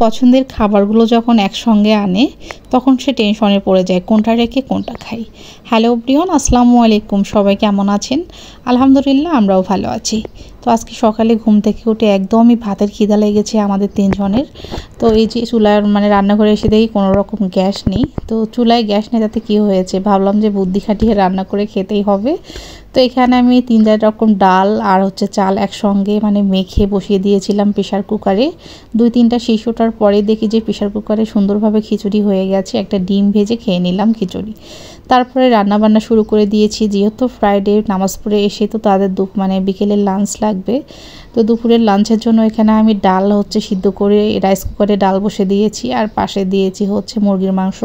পছন্দের খাবারগুলো যখন একসঙ্গে আনে তখন সে টেনশনে পড়ে যায় কোনটা রেখে কোনটা খাই। হ্যালো এভরিওয়ান, আসসালামু আলাইকুম। সবাই কেমন আছেন? আলহামদুলিল্লাহ, আমরাও ভালো আছি। তো আজকে সকালে ঘুম থেকে উঠে একদমই ভাতের খিদা লেগেছে আমাদের তিনজনের। তো এই যে চুলার রান্নাঘরে এসে দেখি কোনো রকম গ্যাস নেই। তো চুলায় গ্যাস নেই তাতে কী হয়েছে, ভাবলাম যে বুদ্ধি খাটিয়ে রান্না করে খেতেই হবে। তো এখানে আমি 3-4 রকম ডাল আর চাল একসঙ্গে মেখে বসিয়ে দিয়েছিলাম প্রেশার কুকারে। 2-3টা সিটি ওঠার পরে দেখি যে প্রেশার কুকারে সুন্দরভাবে খিচুড়ি হয়ে গেছে। একটা ডিম ভেজে খেয়ে নিলাম খিচুড়ি। তারপরে রান্নাবান্না শুরু করে দিয়েছি, যেহেতু ফ্রাইডে নামাজ পড়ে এসে তো তাদের বিকেলের লাঞ্চ লাগবে। তো দুপুরের লাঞ্চের জন্য এখানে আমি ডাল সিদ্ধ করে রাইস কুকারে ডাল বসে দিয়েছি, আর পাশে দিয়েছি মুরগির মাংস।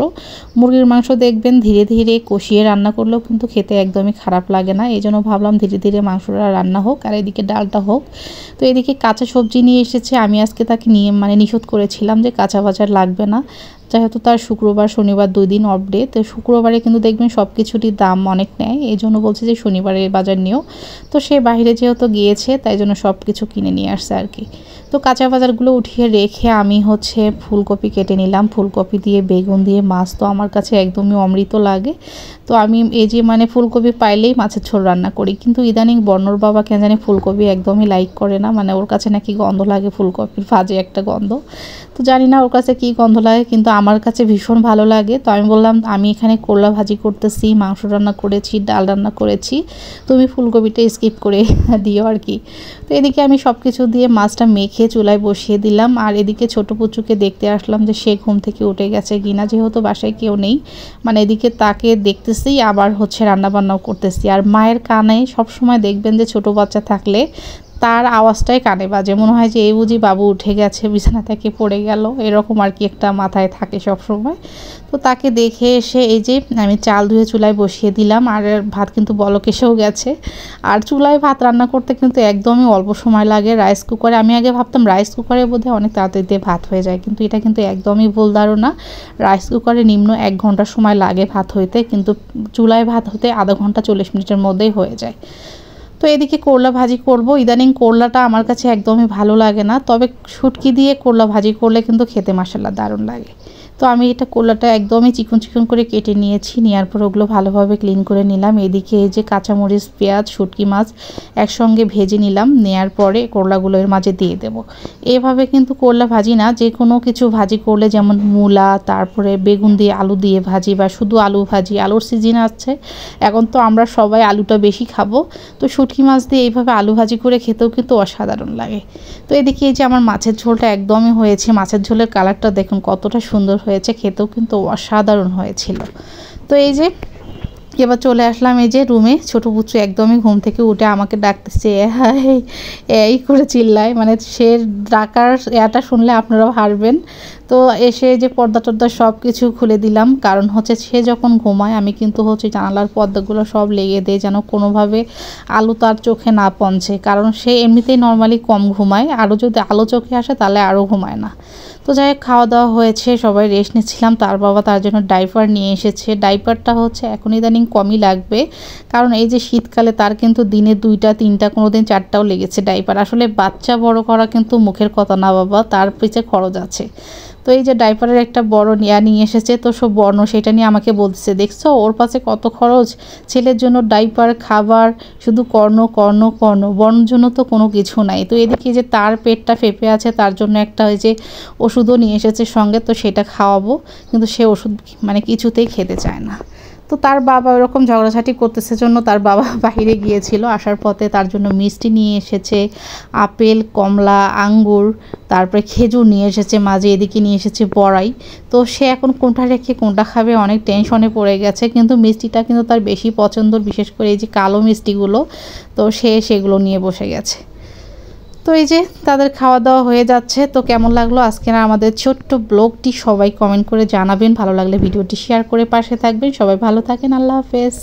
মুরগির মাংস দেখবেন ধীরে ধীরে কষিয়ে রান্না করলেও কিন্তু খেতে একদমই খারাপ লাগে না। এই জন্য ভাবলাম ধীরে ধীরে মাংসটা রান্না হোক আর এদিকে ডালটা হোক। তো এদিকে কাঁচা সবজি নিয়ে এসেছে, আমি আজকে তাকে নিয়ে নিষেধ করেছিলাম যে কাঁচা বাজার লাগবে না, যেহেতু তার শুক্রবার শনিবার 2 দিন অফ ডে। তো শুক্রবারে কিন্তু দেখবেন সব কিছুরই দাম অনেক নেয়, এই জন্য বলছে যে শনিবারের বাজার নিও। তো সে বাইরে যেহেতু গিয়েছে তাই জন্য সব কিছু কিনে নিয়ে আসছে আর কি। তো কাঁচা বাজারগুলো উঠিয়ে রেখে আমি ফুলকপি কেটে নিলাম। ফুলকপি দিয়ে বেগুন দিয়ে মাছ তো আমার কাছে একদমই অমৃত লাগে। তো আমি এই যে ফুলকপি পাইলেই মাছের ঝোল রান্না করি, কিন্তু ইদানিং বর্ণর বাবা কেন জানি ফুলকপি একদমই লাইক করে না, ওর কাছে নাকি গন্ধ লাগে, ফুলকপির ভাজে একটা গন্ধ। তো জানি না ওর কাছে কী গন্ধ লাগে, কিন্তু আমার কাছে ভীষণ ভালো লাগে। তো আমি বললাম আমি এখানে করলা ভাজি করতেছি, মাংস রান্না করেছি, ডাল রান্না করেছি, তুমি ফুলকপিটা স্কিপ করে দিও আর কি। তো এদিকে আমি সব কিছু দিয়ে মাছটা মেখে চুলায় বসিয়ে দিলাম, আর এদিকে ছোটো পুচুকে দেখতে আসলাম যে সে ঘুম থেকে উঠে গেছে কিনা, যেহেতু বাসায় কেউ নেই। এদিকে তাকে দেখতেছি, আবার রান্নাবান্নাও করতেছি। আর মায়ের কানে সবসময় দেখবেন যে ছোটো বাচ্চা থাকলে তার আওয়াজটাই কানে বাজে, মনে হয় যে এই বুঝি বাবু উঠে গেছে, বিছানা থেকে পড়ে গেল, এরকম আর কি একটা মাথায় থাকে সব সময়। তো তাকে দেখে এসে এই যে আমি চাল ধুয়ে চুলায় বসিয়ে দিলাম, আর ভাত কিন্তু বলক এসেও গেছে। আর চুলায় ভাত রান্না করতে কিন্তু একদমই অল্প সময় লাগে। রাইস কুকারে আমি আগে ভাবতাম রাইস কুকারে বোধহয় অনেক তাড়াতাড়িতে ভাত হয়ে যায়, কিন্তু এটা কিন্তু একদমই ভুল ধারণা। রাইস কুকারে নিম্ন 1 ঘন্টা সময় লাগে ভাত হইতে, কিন্তু চুলায় ভাত হতে আধা ঘন্টা 40 মিনিটের মধ্যেই হয়ে যায়। তো এদিকে করলা ভাজি করব। ইদানিং করলাটা আমার কাছে একদমই ভালো লাগে না, তবে শুটকি দিয়ে করলা ভাজি করলে কিন্তু খেতে মাশাআল্লাহ দারুণ লাগে। তো আমি এটা করলাটা একদমই চিকন চিকন করে কেটে নিয়েছি, নেওয়ার পর ওগুলো ভালোভাবে ক্লিন করে নিলাম। এদিকে এই যে কাঁচামরিচ, পেঁয়াজ, শুটকি মাছ একসঙ্গে ভেজে নিলাম, নেওয়ার পরে করলাগুলো এর মাঝে দিয়ে দেব। এভাবে কিন্তু করলা ভাজি না, যে কোনো কিছু ভাজি করলে, যেমন মূলা, তারপরে বেগুন দিয়ে আলু দিয়ে ভাজি, বা শুধু আলু ভাজি, আলুর সিজন আছে এখন, তো আমরা সবাই আলুটা বেশি খাবো। তো শুটকি মাছ দিয়ে এইভাবে আলু ভাজি করে খেতেও কিন্তু অসাধারণ লাগে। তো এদিকে এই যে আমার মাছের ঝোলটা একদমই হয়েছে, মাছের ঝোলের কালারটা দেখুন কতটা সুন্দর হয়েছে, খেতেও কিন্তু অসাধারণ হয়েছিল। তো এই যে এবার চলে আসলাম এই যে রুমে। ছোটো পুচু একদমই ঘুম থেকে উঠে আমাকে ডাকতেছে, এই করে চিল্লায়, সে ডাকার এটা শুনলে আপনারাও হারবেন। তো এসে যে পর্দা টর্দা সব কিছু খুলে দিলাম, কারণ সে যখন ঘুমায় আমি কিন্তু জানালার পর্দাগুলো সব লেগে দেয়, যেন কোনোভাবে আলো তার চোখে না পৌঁছে, কারণ সে এমনিতেই নর্মালি কম ঘুমায়, আরও যদি আলো চোখে আসে তাহলে আরও ঘুমায় না। তো যাই হোক, খাওয়া দাওয়া হয়েছে, সবাই রেস্ট নিচ্ছিলাম। তার বাবা তার জন্য ডাইপার নিয়ে এসেছে। ডাইপারটা এখন ইদানিং কমই লাগবে, কারণ এই যে শীতকালে তার কিন্তু দিনে 2টা 3টা কোনোদিন 4টাও লেগেছে ডাইপার। আসলে বাচ্চা বড় করা কিন্তু মুখের কথা না বাবা, তার পিছে খরচ আছে। তো এই যে ডাইপারের একটা বড় নিয়ে এসেছে, তো সব বর্ণ সেটা নিয়ে আমাকে বলতেছে, দেখছো ওর পাশে কত খরচ, ছেলের জন্য ডাইপার, খাবার, শুধু কর্ণ কর্ণ কর্ণ, বর্ণর জন্য তো কোনো কিছু নাই। তো এদিকে যে তার পেটটা ফেঁপে আছে, তার জন্য একটা যে ওষুধও নিয়ে এসেছে সঙ্গে, তো সেটা খাওয়াবো, কিন্তু সে ওষুধ কিছুতেই খেতে চায় না। তো তার বাবা ওরকম ঝগড়াঝাটি করতেছে জন্য তার বাবা বাইরে গিয়েছিল, আসার পথে তার জন্য মিষ্টি নিয়ে এসেছে, আপেল, কমলা, আঙ্গুর, তারপরে খেজুর নিয়ে এসেছে মাঝে, এদিকে নিয়ে এসেছে বড়াই। তো সে এখন কোনটা রেখে কোনটা খাবে অনেক টেনশনে পড়ে গেছে, কিন্তু মিষ্টিটা কিন্তু তার বেশি পছন্দ, বিশেষ করে এই যে কালো মিষ্টিগুলো, তো সে সেগুলো নিয়ে বসে গেছে। তো এই যে তাদের খাওয়া দাওয়া হয়ে যাচ্ছে। তো কেমন লাগলো আজকের আমাদের ছোট্ট ব্লগটি সবাই কমেন্ট করে জানাবেন, ভালো লাগলে ভিডিওটি শেয়ার করে পাশে থাকবেন। সবাই ভালো থাকেন, আল্লাহ হাফেজ।